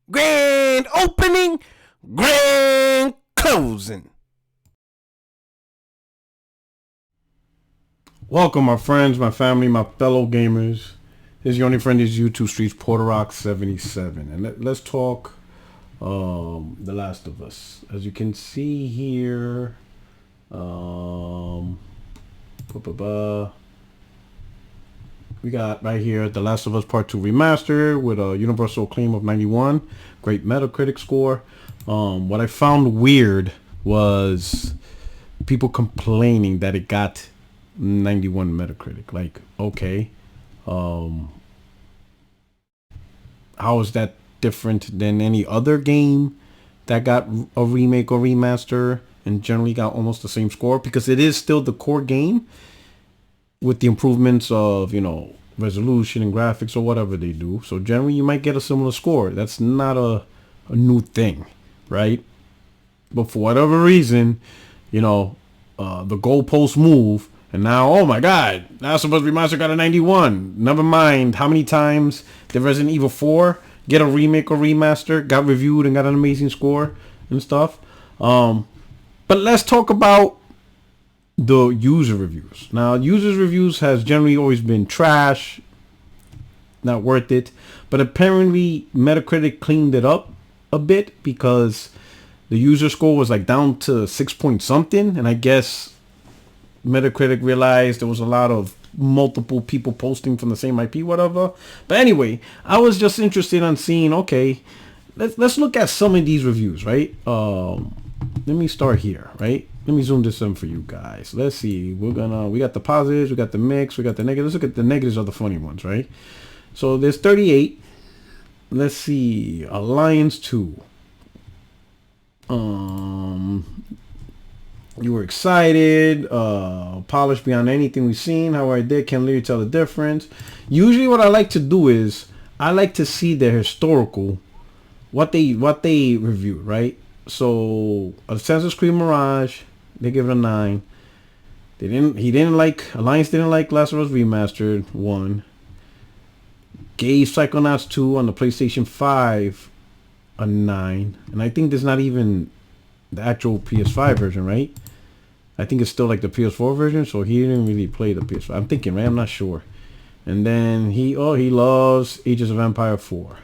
Grand opening, grand closing. Welcome, my friends, my family, my fellow gamers. This is your only friend, is YouTube Streets Puerto77, and let's talk The Last of Us. As you can see here, we got right here The Last of Us Part 2 Remaster with a universal acclaim of 91. Great Metacritic score. What I found weird was people complaining that it got 91 Metacritic. Like, okay. How is that different than any other game that got a remake or remaster and generally got almost the same score? Because it is still the core game with the improvements of, you know, resolution and graphics or whatever they do. So generally you might get a similar score. That's not a new thing, right? But for whatever reason, you know, the goalposts move, and now, oh my god, Last of Us Remaster got a 91. Never mind how many times did Resident Evil 4 get a remake or remaster, got reviewed and got an amazing score and stuff. But let's talk about the user reviews. Now, users reviews has generally always been trash, not worth it, but apparently Metacritic cleaned it up a bit because the user score was like down to 6 point something, and I guess Metacritic realized there was a lot of multiple people posting from the same IP, whatever. But anyway, I was just interested in seeing, okay, let's look at some of these reviews, right? Let me start here, right? Let me zoom this in for you guys. Let's see. We got the positives, we got the mix, we got the negatives. Let's look at the negatives, are the funny ones, right? So there's 38. Let's see. Alliance 2. You were excited, polished beyond anything we've seen. However, I did can't literally tell the difference. Usually what I like to do is I like to see the historical, what they reviewed, right? So Assassin's Creed Mirage, they give it a 9. Alliance didn't like Last of Us Remastered 1. Gave Psychonauts 2 on the PlayStation 5 a 9. And I think there's not even the actual PS5 version, right? I think it's still like the PS4 version, so he didn't really play the PS5. I'm thinking, right? I'm not sure. And then he loves Ages of Empire 4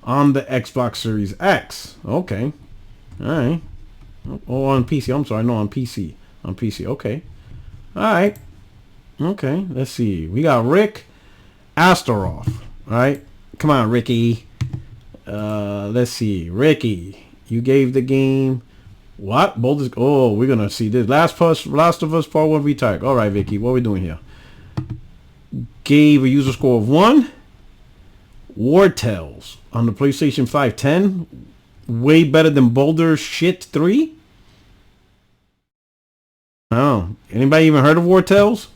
on the Xbox Series X. Okay. All right. Oh, on PC. I'm sorry. No, on PC. On PC. Okay. All right. Okay. Let's see. We got Rick Astaroth. All right. Come on, Ricky. Let's see. Ricky, you gave the game what? Boldest. Oh, we're gonna see this. Last of Us Part 1 retired. All right, Vicky. What are we doing here? Gave a user score of 1. War Tales on the PlayStation 5 10. Way better than Boulder Shit 3. Oh, anybody even heard of War Tales?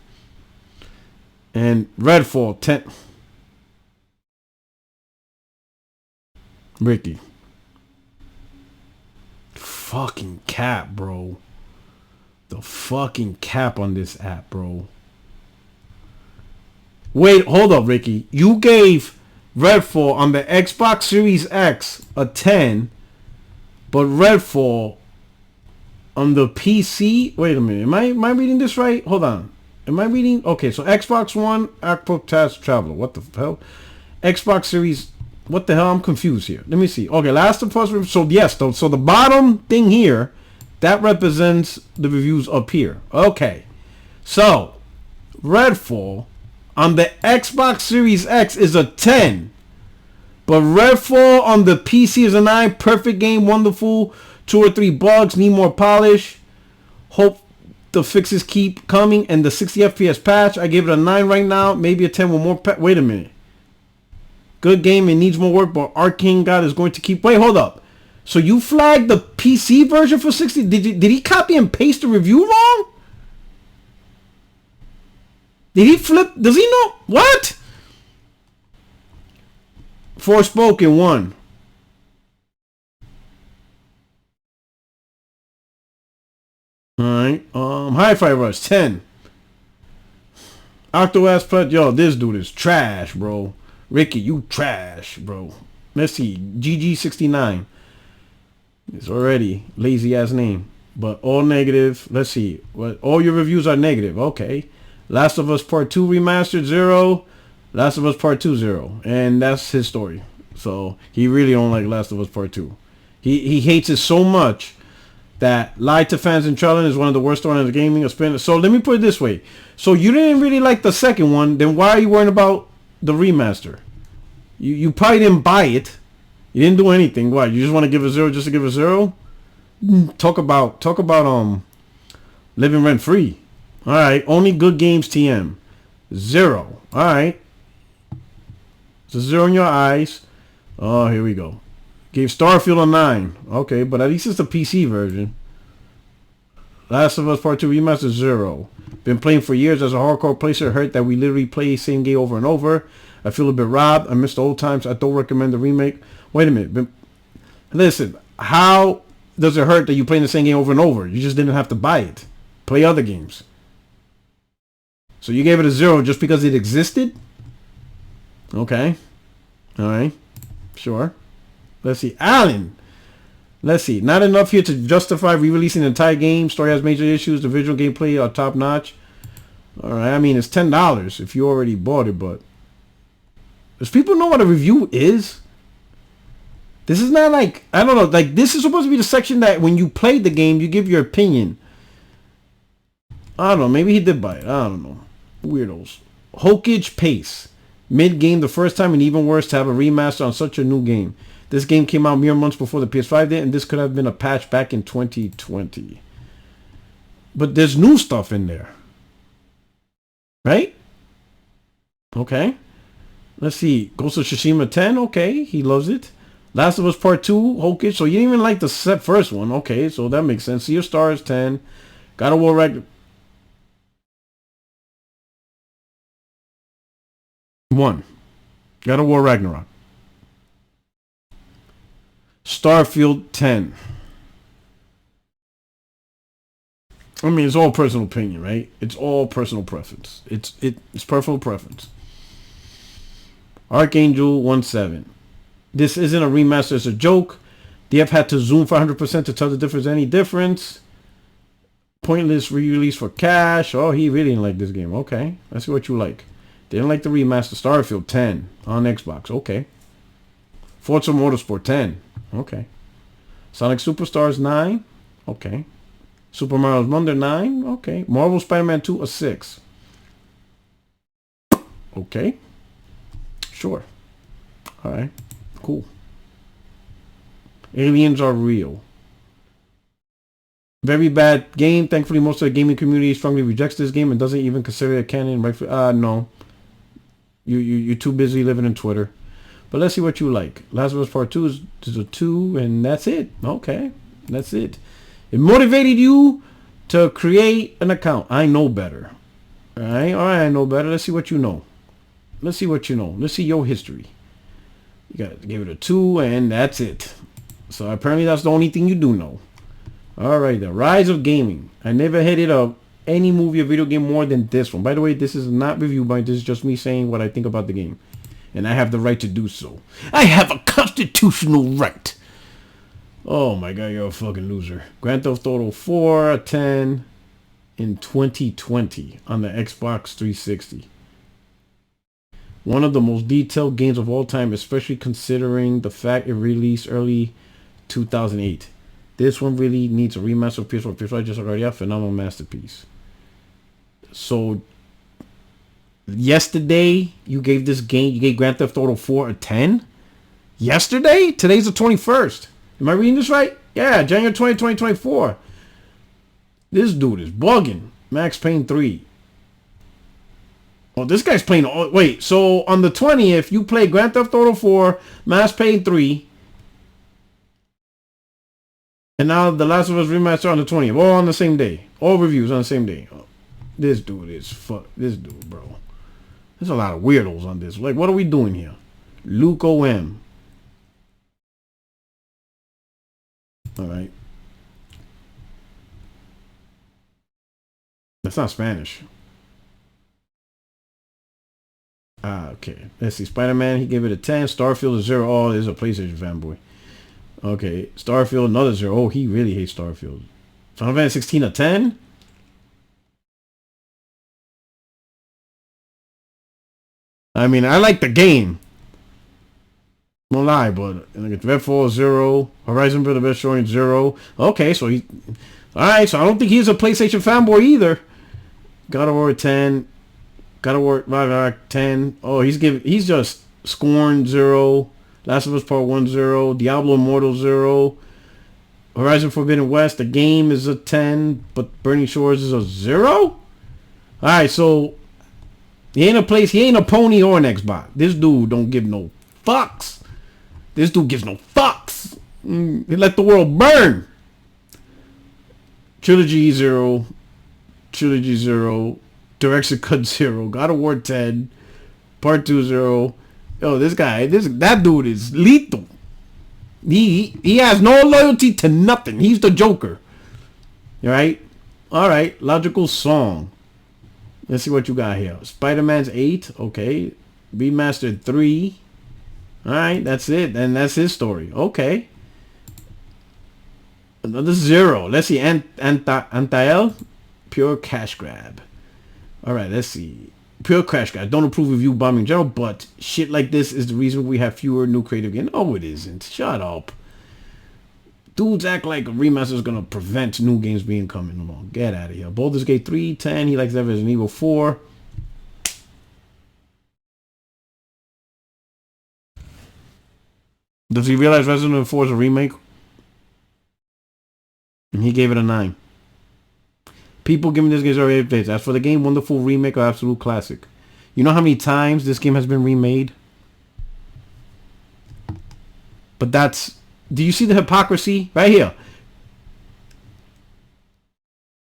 And Redfall 10. Ricky. Fucking cap, bro. The fucking cap on this app, bro. Wait, hold up, Ricky. You gave Redfall on the Xbox Series X a 10, but Redfall on the PC. Wait a minute. Am I reading this right? Hold on. Am I reading? Okay, so Xbox One, App Traveler. What the hell? Xbox Series. What the hell? I'm confused here. Let me see. Okay, Last of Us. So yes, so the bottom thing here, that represents the reviews up here. Okay, so Redfall on the Xbox Series X is a 10, but Redfall on the PC is a 9. Perfect game, wonderful. 2 or 3 bugs, need more polish. Hope the fixes keep coming. And the 60 FPS patch, I gave it a 9 right now. Maybe a 10 with more. Wait a minute. Good game, it needs more work, but Arcane God is going to keep. Wait, hold up. So you flagged the PC version for 60? Did he copy and paste the review wrong? Did he flip? Does he know? What? Forspoken 1. Alright. Hi-Fi Rush 10. Octo Ass Pledge. Yo, this dude is trash, bro. Ricky, you trash, bro. Let's see. GG69. It's already lazy ass name. But all negative. Let's see. What all your reviews are negative. Okay. Last of Us Part 2 Remastered 0. Last of Us Part 2 0. And that's his story. So he really don't like Last of Us Part 2. He hates it so much that lied to fans in Trellin is one of the worst stories in gaming. So let me put it this way. So you didn't really like the second one, then why are you worrying about the remaster? You probably didn't buy it. You didn't do anything. Why? You just want to give a 0 just to give a 0? Talk about living rent free. All right, only good games TM. 0. All right. It's a 0 in your eyes. Oh, here we go. Gave Starfield a 9. Okay, but at least it's the PC version. Last of Us Part 2 Remastered 0. Been playing for years as a hardcore player. Hurt that we literally play same game over and over. I feel a bit robbed. I miss the old times. I don't recommend the remake. Wait a minute. Listen, how does it hurt that you play the same game over and over? You just didn't have to buy it. Play other games. So you gave it a 0 just because it existed? Okay. All right. Sure. Let's see. Alan. Let's see. Not enough here to justify re-releasing the entire game. Story has major issues. The visual gameplay are top notch. All right. I mean, it's $10 if you already bought it, but does people know what a review is? This is not like, I don't know, like this is supposed to be the section that when you play the game, you give your opinion. I don't know. Maybe he did buy it. I don't know. Weirdos. Hokage Pace. Mid-game the first time, and even worse to have a remaster on such a new game. This game came out mere months before the PS5 did, and this could have been a patch back in 2020. But there's new stuff in there. Right? Okay. Let's see. Ghost of Tsushima 10. Okay. He loves it. Last of Us Part 2. Hokage. So you didn't even like the first one. Okay. So that makes sense. Sea of Stars 10. God of War Ragnarok 1. God of War Ragnarok. Starfield 10. I mean, it's all personal opinion, right? It's all personal preference. It's personal preference. Archangel 17. This isn't a remaster, it's a joke. DF had to zoom for 100% to tell the difference. Any difference? Pointless re-release for cash. Oh, he really didn't like this game. Okay, let's see what you like. Didn't like the remaster. Starfield 10 on Xbox. Okay. Forza Motorsport 10. Okay. Sonic Superstars 9. Okay. Super Mario Wonder 9. Okay. Marvel Spider-Man 2 a 6. Okay. Sure. Alright. Cool. Aliens are real. Very bad game. Thankfully, most of the gaming community strongly rejects this game and doesn't even consider it canon. No. You're too busy living in Twitter. But let's see what you like. Last of Us Part 2 is a 2, and that's it. Okay. That's it. It motivated you to create an account. I know better. Alright, I know better. Let's see what you know. Let's see what you know. Let's see your history. You got to give it a 2, and that's it. So apparently that's the only thing you do know. Alright, the rise of gaming. I never hated any movie or video game more than this one. By the way, this is not review, but this is just me saying what I think about the game. And I have the right to do so. I have a constitutional right. Oh my god, you're a fucking loser. Grand Theft Auto 4, a 10 in 2020 on the Xbox 360. One of the most detailed games of all time, especially considering the fact it released early 2008. This one really needs a remaster of PS4. PS4 just already a phenomenal masterpiece. So yesterday you gave this game, you gave Grand Theft Auto 4 a 10? Yesterday? Today's the 21st. Am I reading this right? Yeah, January 20, 2024. This dude is bugging. Max Payne 3. Oh, this guy's playing... wait, so on the 20th, you play Grand Theft Auto 4, Max Payne 3, and now The Last of Us Remaster on the 20th. All on the same day. All reviews on the same day. Oh, this dude is... This dude, bro. There's a lot of weirdos on this. Like, what are we doing here? Luke O.M. Alright. That's not Spanish. Okay. Let's see. Spider-Man, he gave it a 10. Starfield is 0. Oh, there's a PlayStation fanboy. Okay. Starfield, another 0. Oh, he really hates Starfield. Final Fantasy 16 a 10? I mean, I like the game. No lie, but like Redfall 0. Horizon for the Best Showing 0. Okay, so he... Alright, so I don't think he's a PlayStation fanboy either. God of War 10. God of War Ragnarok 10. Oh, he's just Scorn 0. Last of Us Part 1 0. Diablo Immortal 0. Horizon Forbidden West, the game is a 10, but Burning Shores is a 0? Alright, so he ain't a pony or an Xbox. This dude don't give no fucks. This dude gives no fucks. He let the world burn. Trilogy 0. Trilogy 0. Direction Cut 0. God of War 10. Part 2 0. Yo, that dude is lethal. He has no loyalty to nothing. He's the Joker. Alright? Alright. Logical Song. Let's see what you got here. Spider-Man's 8. Okay. Remastered 3. Alright, that's it. And that's his story. Okay. Another 0. Let's see. Antael. Pure cash grab. Alright, let's see. Pure cash grab. Don't approve of you bombing in general, but shit like this is the reason we have fewer new creative games. No, it isn't. Shut up. Dudes act like a remaster is going to prevent new games being coming along. Get out of here. Baldur's Gate 3, 10. He likes Resident Evil 4. Does he realize Resident Evil 4 is a remake? And he gave it a 9. People giving this game 8 days. As for the game, wonderful remake or absolute classic. You know how many times this game has been remade? But that's... Do you see the hypocrisy? Right here.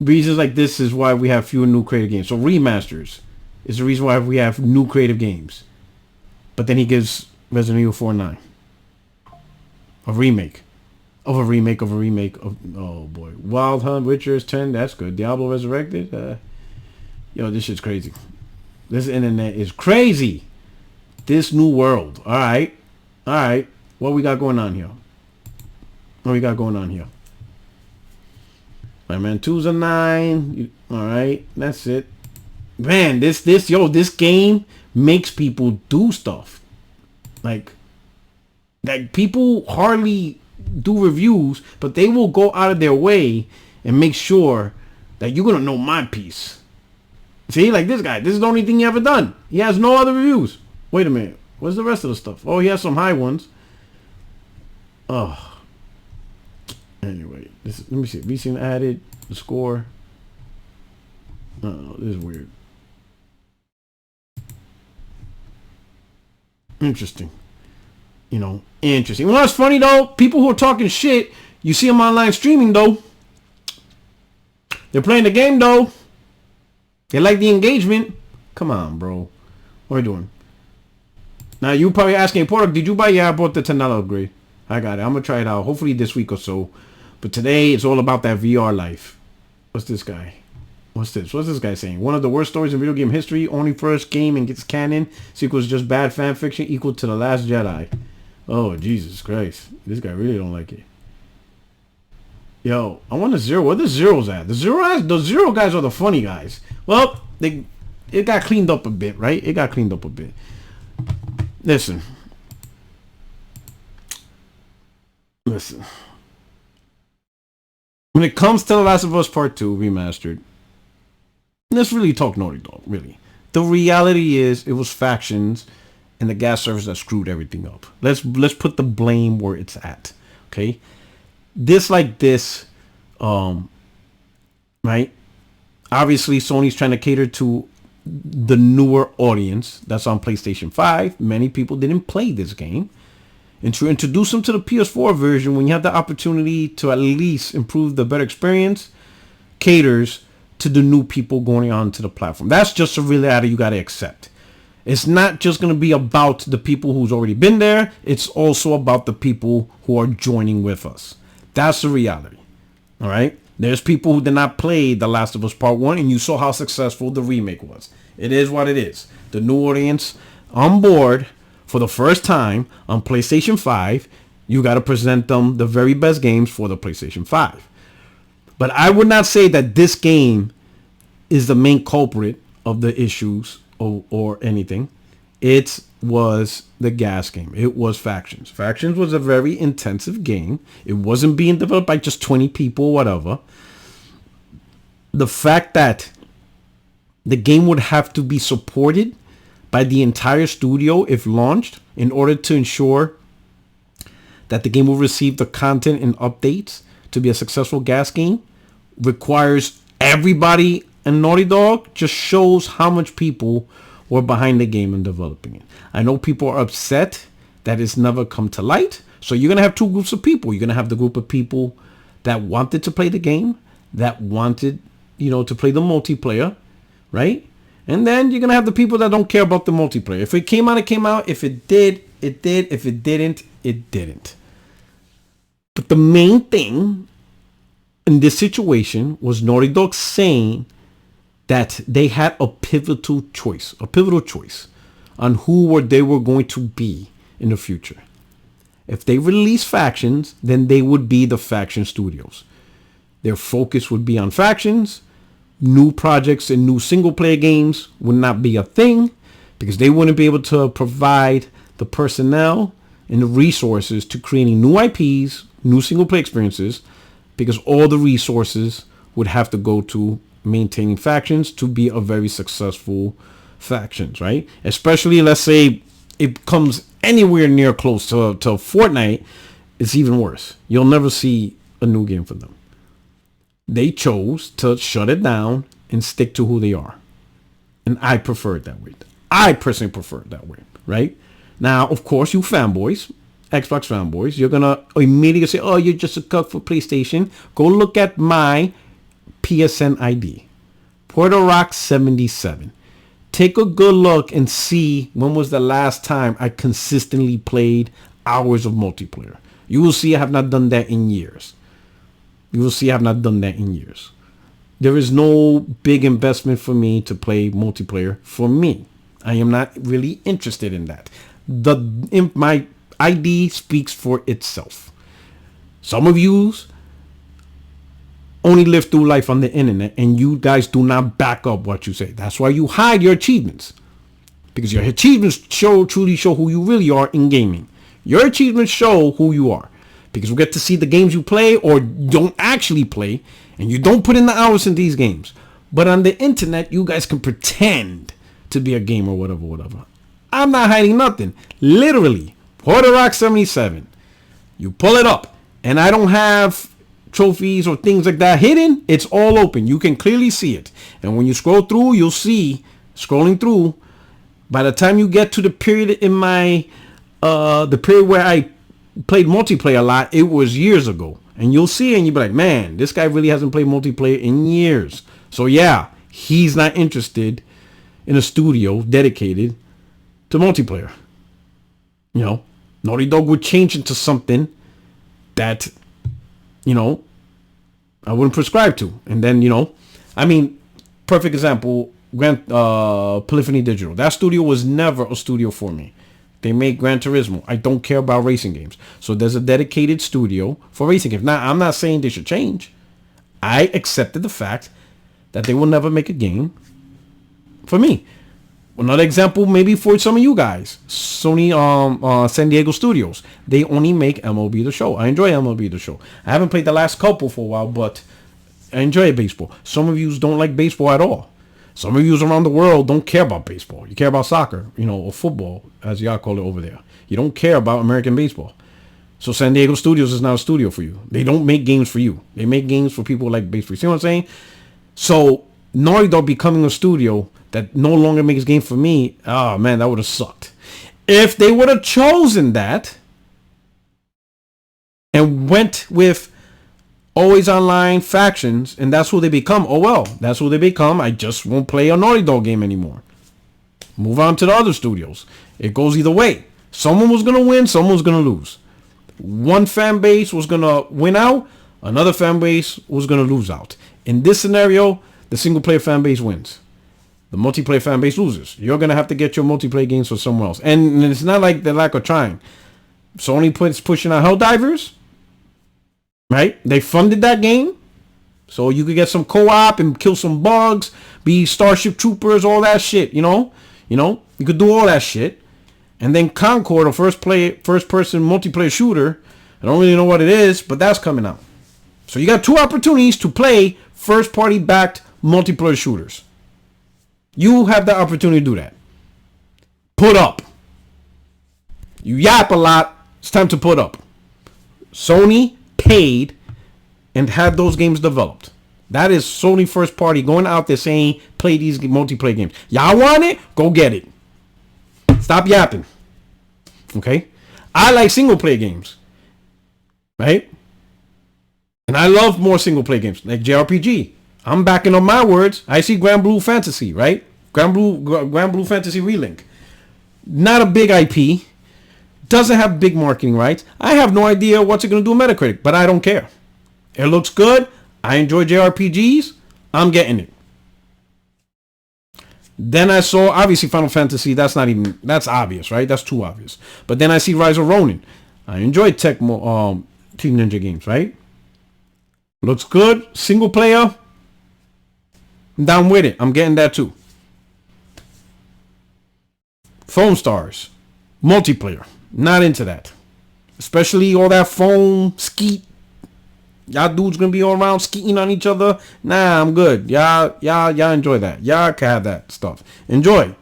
Reasons like this is why we have fewer new creative games. So remasters is the reason why we have new creative games. But then he gives Resident Evil 4 9. A remake. Of a remake of a remake of... Oh boy. Wild Hunt, Witcher's 10. That's good. Diablo Resurrected. Yo, this shit's crazy. This internet is crazy. This new world. Alright. Alright. What we got going on here? What we got going on here? Spider-Man 2's a 9. Alright. That's it. Man, this game makes people do stuff. Like people hardly do reviews, but they will go out of their way and make sure that you're gonna know my piece. See, like this guy, this is the only thing he ever done. He has no other reviews. Wait a minute, what's the rest of the stuff? Oh, he has some high ones. Oh, anyway, let me see. Recent added the score. Oh, this is weird. Interesting. You know, interesting. Well, that's funny though. People who are talking shit, you see them online streaming though. They're playing the game though. They like the engagement. Come on, bro. What are you doing? Now you probably asking, Porter, did you buy? Yeah, I bought the $10 upgrade. I got it. I'm gonna try it out. Hopefully this week or so. But today it's all about that VR life. What's this guy? What's this? What's this guy saying? One of the worst stories in video game history. Only first game and gets canon. Sequel's just bad fan fiction equal to The Last Jedi. Oh, Jesus Christ. This guy really don't like it. Yo, I want a 0. Where the zeros at? The zero guys are the funny guys. Well, it got cleaned up a bit, right? It got cleaned up a bit. Listen. When it comes to The Last of Us Part 2 Remastered, let's really talk Naughty Dog, really. The reality is it was factions and the gas servers that screwed everything up. Let's put the blame where it's at. Okay? This, right? Obviously, Sony's trying to cater to the newer audience that's on PlayStation 5. Many people didn't play this game. And to introduce them to the PS4 version, when you have the opportunity to at least improve the better experience, caters to the new people going on to the platform. That's just a reality you got to accept. It's not just going to be about the people who's already been there. It's also about the people who are joining with us. That's the reality. All right. There's people who did not play The Last of Us Part 1, and you saw how successful the remake was. It is what it is. The new audience on board for the first time on PlayStation 5, you got to present them the very best games for the PlayStation 5. But I would not say that this game is the main culprit of the issues or anything. It was the gas game. It was Factions. Factions was a very intensive game. It wasn't being developed by just 20 people or whatever. The fact that the game would have to be supported by the entire studio if launched in order to ensure that the game will receive the content and updates to be a successful gas game requires everybody in Naughty Dog, just shows how much people were behind the game and developing it. I know people are upset that it's never come to light. So you're going to have two groups of people. You're going to have the group of people that wanted to play the game, that wanted, to play the multiplayer, right? And then you're going to have the people that don't care about the multiplayer. If it came out, it came out. If it did, it did. If it didn't, it didn't. But the main thing in this situation was Naughty Dog saying that they had a pivotal choice on who they were going to be in the future. If they release Factions, then they would be the Faction Studios. Their focus would be on Factions. New projects and new single player games would not be a thing because they wouldn't be able to provide the personnel and the resources to creating new IPs, new single player experiences, because all the resources would have to go to maintaining Factions to be a very successful Factions, right? Especially, let's say it comes anywhere near close to Fortnite, it's even worse. You'll never see a new game for them. They chose to shut it down and stick to who they are. And I prefer it that way. I personally prefer it that way, right? Now, of course, you fanboys, Xbox fanboys, you're going to immediately say, oh, you're just a cuck for PlayStation. Go look at my PSN ID, Puerto77. Take a good look and see when was the last time I consistently played hours of multiplayer. You will see I have not done that in years. There is no big investment for me to play multiplayer for me. I am not really interested in that. My ID speaks for itself. Some of you only live through life on the internet and you guys do not back up what you say. That's why you hide your achievements, because your achievements truly show who you really are in gaming. Your achievements show who you are, because we get to see the games you play or don't actually play, and you don't put in the hours in these games. But on the internet, you guys can pretend to be a gamer, whatever. I'm not hiding nothing. Literally, PuertoRock77. You pull it up, and I don't have trophies or things like that hidden. It's all open. You can clearly see it. And when you scroll through, you'll see, scrolling through, by the time you get to the period in my, the period where I played multiplayer a lot, it was years ago. And you'll see and you'll be like, man, this guy really hasn't played multiplayer in years. So yeah, he's not interested in a studio dedicated to multiplayer. Naughty Dog would change into something that, I wouldn't prescribe to. And then, perfect example, Polyphony Digital. That studio was never a studio for me. They make Gran Turismo. I don't care about racing games. So there's a dedicated studio for racing games. Now, I'm not saying they should change. I accepted the fact that they will never make a game for me. Another example, maybe for some of you guys, Sony San Diego Studios. They only make MLB The Show. I enjoy MLB The Show. I haven't played the last couple for a while, but I enjoy baseball. Some of you don't like baseball at all. Some of you around the world don't care about baseball. You care about soccer, or football, as y'all call it over there. You don't care about American baseball. So San Diego Studios is not a studio for you. They don't make games for you. They make games for people who like baseball. See what I'm saying? So Naughty Dog becoming a studio that no longer makes games for me, oh man, that would have sucked. If they would have chosen that and went with always online Factions, and that's who they become. Oh well, that's who they become. I just won't play a Naughty Dog game anymore. Move on to the other studios. It goes either way. Someone was going to win, someone was going to lose. One fan base was going to win out, another fan base was going to lose out. In this scenario, the single player fan base wins. the multiplayer fan base loses. You're going to have to get your multiplayer games from somewhere else. And it's not like the lack of trying. Sony pushing out Helldivers, right? They funded that game. So you could get some co-op and kill some bugs, be Starship Troopers, all that shit, you know? You could do all that shit. And then Concord, a first-person multiplayer shooter. I don't really know what it is, but that's coming out. So you got 2 opportunities to play first-party backed multiplayer shooters. You have the opportunity to do that. Put up. You yap a lot. It's time to put up. Sony paid and had those games developed. That is Sony first party going out there saying, play these multiplayer games. Y'all want it? Go get it. Stop yapping. Okay? I like single player games. Right? And I love more single player games like JRPG. I'm backing up my words. I see Grand Blue Fantasy, right? Grand Blue Fantasy Relink. Not a big IP. Doesn't have big marketing rights. I have no idea what's it going to do on Metacritic, but I don't care. It looks good. I enjoy JRPGs. I'm getting it. Then I saw, obviously, Final Fantasy. That's obvious, right? That's too obvious. But then I see Rise of Ronin. I enjoy Team Ninja games, right? Looks good. Single player. I'm down with it. I'm getting that too. Foam Stars. Multiplayer. Not into that. Especially all that foam, skeet. Y'all dudes gonna be all around skeeting on each other. Nah, I'm good. Y'all enjoy that. Y'all can have that stuff. Enjoy.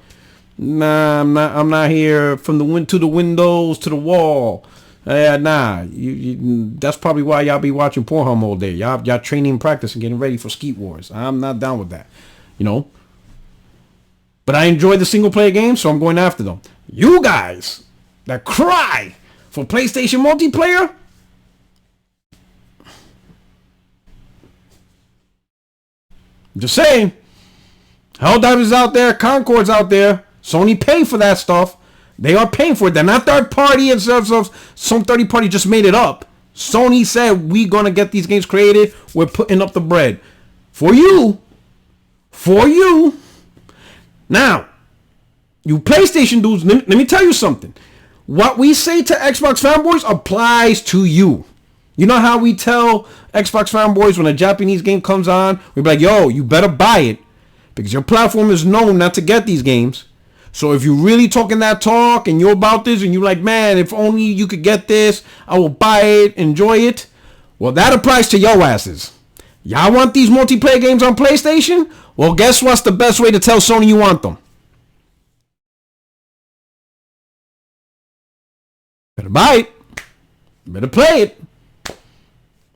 Nah, I'm not here from the windows to the wall. Nah. That's probably why y'all be watching Pornhub all day. Y'all training, practicing, getting ready for Skeet Wars. I'm not down with that. But I enjoy the single player games, so I'm going after them. You guys that cry for PlayStation multiplayer, I'm just saying, Helldivers out there, Concord's out there. Sony paying for that stuff. They are paying for it. They're not third party in terms of some third party just made it up. Sony said, we're going to get these games created. We're putting up the bread. For you. Now, you PlayStation dudes, let me tell you something. What we say to Xbox fanboys applies to you. You know how we tell Xbox fanboys when a Japanese game comes on, we be like, yo, you better buy it because your platform is known not to get these games. So if you're really talking that talk and you're about this and you're like, man, if only you could get this, I will buy it, enjoy it. Well, that applies to your asses. Y'all want these multiplayer games on PlayStation? Well, guess what's the best way to tell Sony you want them? Better buy it. Better play it.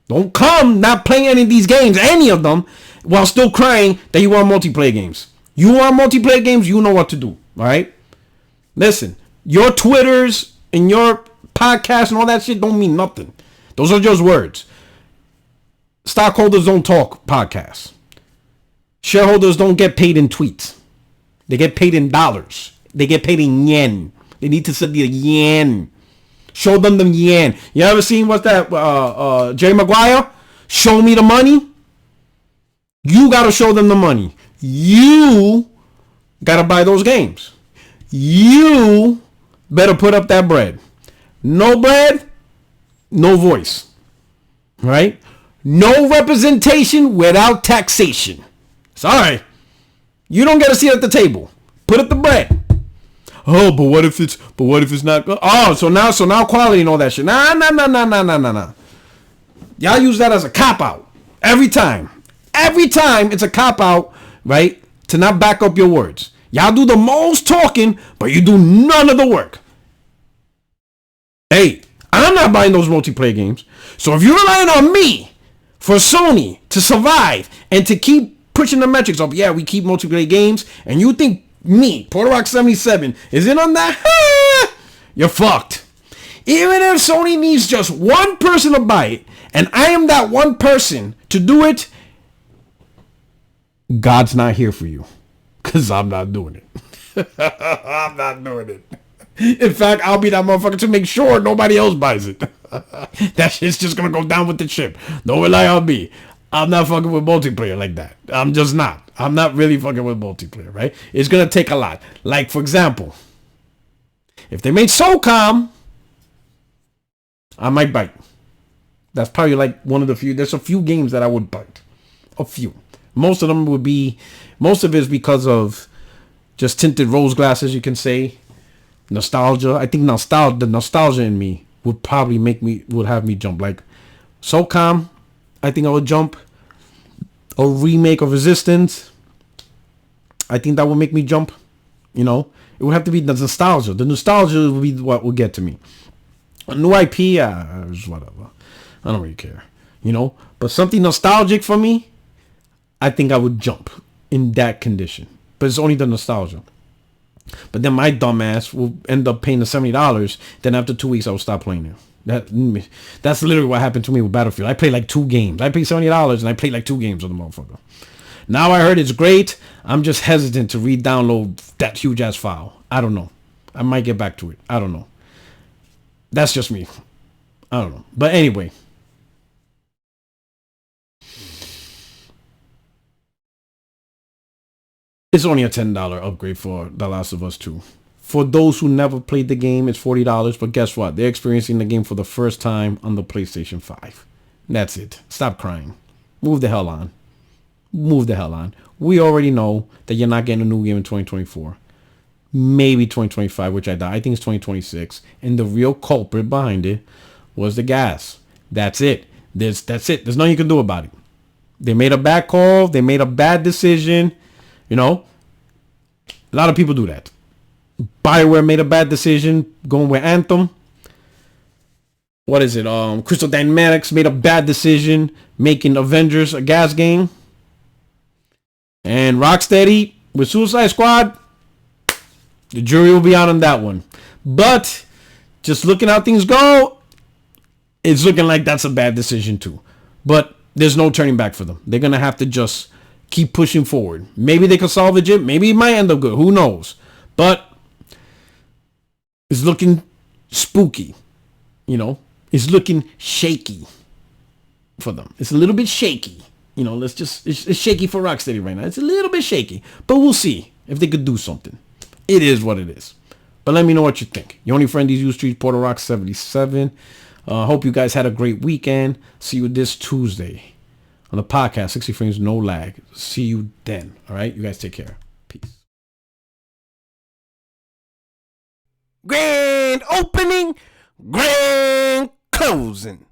Don't come not playing any of these games, any of them, while still crying that you want multiplayer games. You want multiplayer games, you know what to do. All right? Listen, your Twitters and your podcasts and all that shit don't mean nothing. Those are just words. Stockholders don't talk podcasts. Shareholders don't get paid in tweets. They get paid in dollars. They get paid in yen. They need to send the yen. Show them the yen. You ever seen what's that? Jerry Maguire? Show me the money. You got to show them the money. You got to buy those games. You better put up that bread. No bread, no voice. Right? No representation without taxation. Sorry. You don't get a seat at the table. Put up the bread. Oh, but what if it's not good? Oh, so now quality and all that shit. Nah. Y'all use that as a cop-out. Every time it's a cop-out, right? To not back up your words. Y'all do the most talking, but you do none of the work. Hey, I'm not buying those multiplayer games. So if you're relying on me for Sony to survive and to keep pushing the metrics up, yeah, we keep multiplayer games, and you think me, Puerto77, is in on that? You're fucked. Even if Sony needs just one person to buy it, and I am that one person to do it, God's not here for you. Because I'm not doing it. I'm not doing it. In fact, I'll be that motherfucker to make sure nobody else buys it. That shit's just going to go down with the ship. Don't rely on me. I'm not fucking with multiplayer like that. I'm just not. I'm not really fucking with multiplayer, right? It's gonna take a lot. Like, for example, if they made SOCOM, I might bite. That's probably like one of the few. There's a few games that I would bite. A few. Most of them would be. Most of it is because of just tinted rose glasses, you can say. Nostalgia. I think the nostalgia in me would probably have me jump. Like SOCOM, I think I would jump. A remake of Resistance, I think that would make me jump. You know, it would have to be the nostalgia. The nostalgia would be what would get to me. A new IP, whatever. I don't really care. You know, but something nostalgic for me, I think I would jump in that condition. But it's only the nostalgia. But then my dumbass will end up paying the $70. Then after 2 weeks, I will stop playing it. That's literally what happened to me with Battlefield. I played like 2 games. I paid $70 and I played like 2 games with the motherfucker. Now I heard it's great. I'm just hesitant to re-download that huge ass file. I don't know. I might get back to it. I don't know. That's just me. I don't know. But anyway. It's only a $10 upgrade for The Last of Us 2. For those who never played the game, it's $40. But guess what? They're experiencing the game for the first time on the PlayStation 5. That's it. Stop crying. Move the hell on. Move the hell on. We already know that you're not getting a new game in 2024. Maybe 2025, which I doubt. I think it's 2026. And the real culprit behind it was the gas. That's it. That's it. There's nothing you can do about it. They made a bad call. They made a bad decision. You know, a lot of people do that. BioWare made a bad decision going with Anthem. What is it? Crystal Dynamics made a bad decision making Avengers a gas game. And Rocksteady with Suicide Squad, the jury will be out on that one. But just looking how things go, it's looking like that's a bad decision too. But there's no turning back for them. They're going to have to just keep pushing forward. Maybe they can salvage it. Maybe it might end up good. Who knows? But it's looking spooky. You know, it's looking shaky for them. It's a little bit shaky. You know, it's shaky for Rocksteady right now. It's a little bit shaky. But we'll see if they could do something. It is what it is. But let me know what you think. Your only friend is Street Porter77. Hope you guys had a great weekend. See you this Tuesday on the podcast. 60 frames, no lag. See you then. All right? You guys take care. Peace. Grand opening, grand closing.